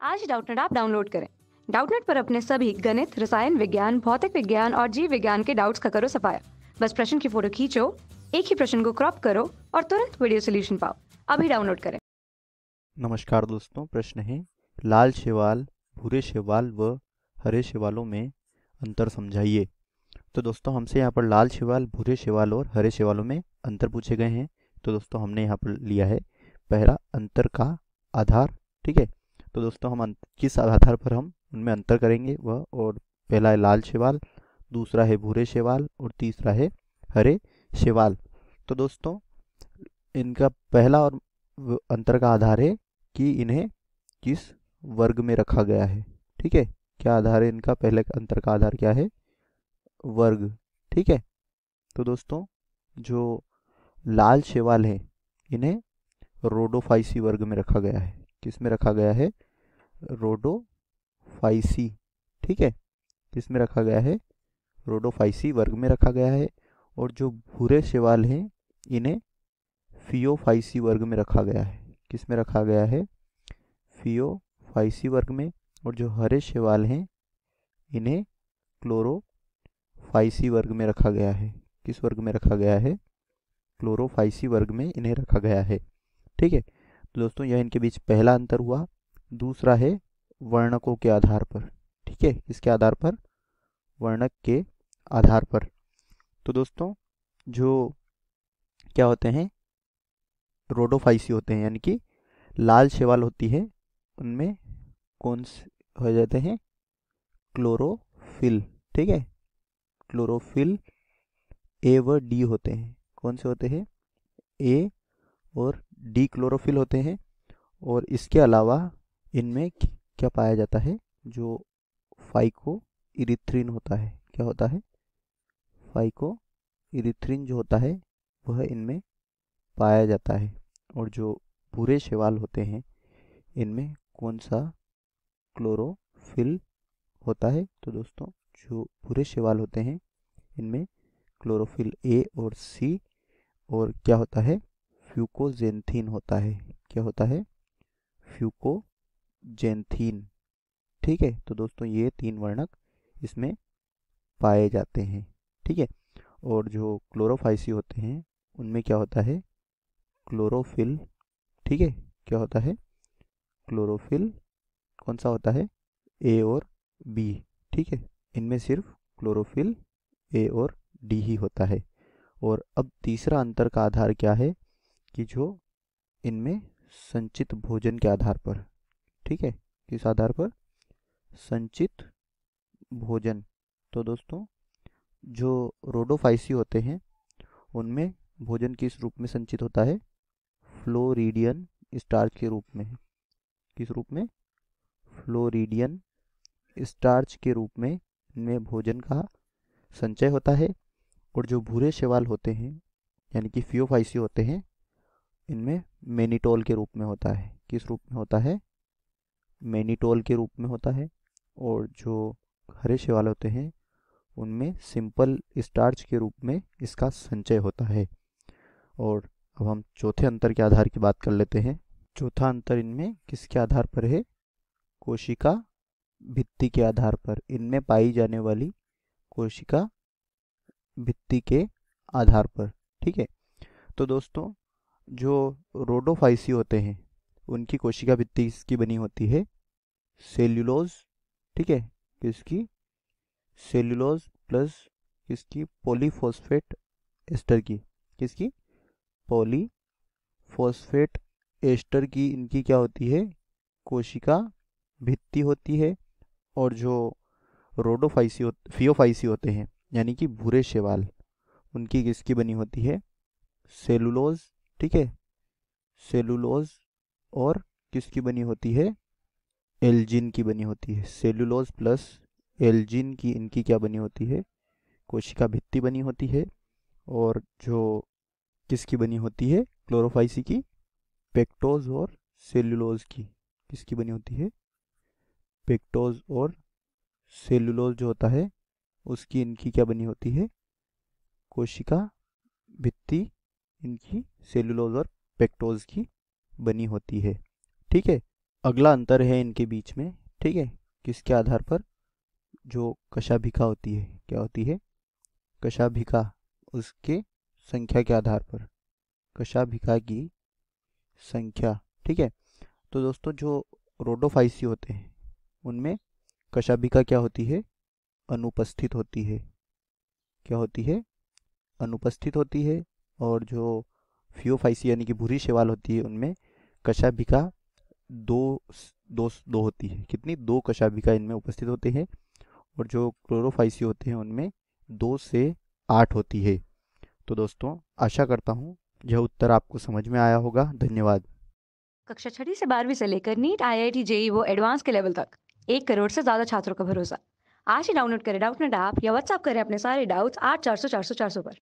आज डाउटनेट आप डाउनलोड करें। डाउटनेट पर अपने सभी गणित, रसायन विज्ञान, भौतिक विज्ञान और जीव विज्ञान के डाउट्स का करो सफाया। बस प्रश्न की फोटो खींचो, एक ही प्रश्न को क्रॉप करो और तुरंत वीडियो सोल्यूशन पाओ। अभी डाउनलोड करें। नमस्कार दोस्तों, प्रश्न है लाल शैवाल, भूरे शैवाल व हरे शैवालों में अंतर समझाइए। तो दोस्तों हमसे यहाँ पर लाल शैवाल, भूरे शैवाल और हरे शैवालों में अंतर पूछे गए हैं। तो दोस्तों हमने यहाँ पर लिया है पहला अंतर का आधार। ठीक है, तो दोस्तों हम किस आधार पर हम उनमें अंतर करेंगे वह, और पहला है लाल शैवाल, दूसरा है भूरे शैवाल और तीसरा है हरे शैवाल। तो दोस्तों इनका पहला और अंतर का आधार है कि इन्हें किस वर्ग में रखा गया है। ठीक है, क्या आधार है इनका? पहले अंतर का आधार क्या है? वर्ग। ठीक है, तो दोस्तों जो लाल शैवाल है इन्हें रोडोफाइसी वर्ग में रखा गया है। किस में रखा गया है? रोडोफाइसी। ठीक है, किस में रखा गया है? रोडोफाइसी वर्ग में रखा गया है। और जो भूरे शैवाल हैं इन्हें फियोफाइसी वर्ग में रखा गया है। किस में रखा गया है? फियोफाइसी वर्ग में। और जो हरे शैवाल हैं इन्हें क्लोरोफाइसी वर्ग में रखा गया है। किस वर्ग में रखा गया है? क्लोरोफाइसी वर्ग में इन्हें रखा गया है। ठीक है, तो दोस्तों यह इनके बीच पहला अंतर हुआ। दूसरा है वर्णकों के आधार पर। ठीक है, किसके आधार पर? वर्णक के आधार पर। तो दोस्तों जो क्या होते हैं? रोडोफाइसी होते हैं, यानी कि लाल शैवाल होती है उनमें कौन से हो जाते हैं? क्लोरोफिल। ठीक है, क्लोरोफिल ए व डी होते हैं। कौन से होते हैं? ए और डी क्लोरोफिल होते हैं। और इसके अलावा इनमें क्या पाया जाता है? जो फाइको इरिथ्रिन होता है। क्या होता है? फाइको इरिथ्रिन जो होता है वह इनमें पाया जाता है। और जो भूरे शैवाल होते हैं इनमें कौन सा क्लोरोफिल होता है? तो दोस्तों जो भूरे शैवाल होते हैं इनमें क्लोरोफिल ए और सी, और क्या होता है? फ्यूकोजेंथीन होता है। क्या होता है? फ्यूकोजेंथीन। ठीक है, तो दोस्तों ये तीन वर्णक इसमें पाए जाते हैं। ठीक है, और जो क्लोरोफाइसी होते हैं उनमें क्या होता है? क्लोरोफिल। ठीक है, क्या होता है? क्लोरोफिल कौन सा होता है? ए और बी। ठीक है, इनमें सिर्फ क्लोरोफिल ए और डी ही होता है। और अब तीसरा अंतर का आधार क्या है? कि जो इनमें संचित भोजन के आधार पर। ठीक है, किस आधार पर? संचित भोजन। तो दोस्तों जो रोडोफाइसी होते हैं उनमें भोजन किस रूप में संचित होता है? फ्लोरीडियन स्टार्च के रूप में। किस रूप में? फ्लोरीडियन स्टार्च के रूप में इनमें भोजन का संचय होता है। और जो भूरे शैवाल होते हैं यानी कि फियोफाइसी होते हैं इनमें मेनिटोल के रूप में होता है। किस रूप में होता है? मेनिटोल के रूप में होता है। और जो हरे शैवाल होते हैं उनमें सिंपल स्टार्च के रूप में इसका संचय होता है। और अब हम चौथे अंतर के आधार की बात कर लेते हैं। चौथा अंतर इनमें किसके आधार पर है? कोशिका भित्ति के आधार पर। इनमें पाई जाने वाली कोशिका भित्ति के आधार पर। ठीक है, तो दोस्तों जो रोडोफाइसी होते हैं उनकी कोशिका भित्ति किसकी बनी होती है? सेल्यूलोज। ठीक है, किसकी? सेल्यूलोज प्लस किसकी? पॉलीफॉस्फेट एस्टर की। किसकी? पॉलीफॉस्फेट एस्टर की इनकी क्या होती है? कोशिका भित्ति होती है। और जो फियोफाइसी होते हैं यानी कि भूरे शैवाल उनकी किसकी बनी होती है? सेलुलोज। ठीक है, सेलुलोज और किसकी बनी होती है? एल्जिन की बनी होती है। सेलुलोज प्लस एल्जिन की इनकी क्या बनी होती है? कोशिका भित्ति बनी होती है। और जो किसकी बनी होती है? क्लोरोफाइसी की पेक्टोज और सेलुलोज की। किसकी बनी होती है? पेक्टोज और सेलुलोज जो होता है उसकी इनकी क्या बनी होती है? कोशिका भित्ति इनकी सेलुलोज और पेक्टोज की बनी होती है। ठीक है, अगला अंतर है इनके बीच में, ठीक है, किसके आधार पर? जो कशाभिका होती है, क्या होती है? कशाभिका, उसके संख्या के आधार पर, कशाभिका की संख्या, ठीक है। तो दोस्तों जो रोडोफाइसी होते हैं उनमें कशाभिका क्या होती है? अनुपस्थित होती है। क्या होती है? अनुपस्थित होती है। और जो फियोफाइसी यानी कि भूरी शैवाल होती है उनमें कशाभिका दो दो दो होती है। कितनी? दो कशाभिका इनमें उपस्थित होते हैं। और जो क्लोरोफाइसी होते हैं उनमें 2 से 8 होती है। तो दोस्तों आशा करता हूँ यह उत्तर आपको समझ में आया होगा। धन्यवाद। कक्षा 6 से 12वीं से लेकर नीट, IIT, JEE वो एडवांस के लेवल तक 1 करोड़ से ज्यादा छात्रों का भरोसा। आज ही डाउनलोड करें डाउटनेट ऐप या व्हाट्सएप करें अपने सारे डाउट्स 8400 400 400 पर।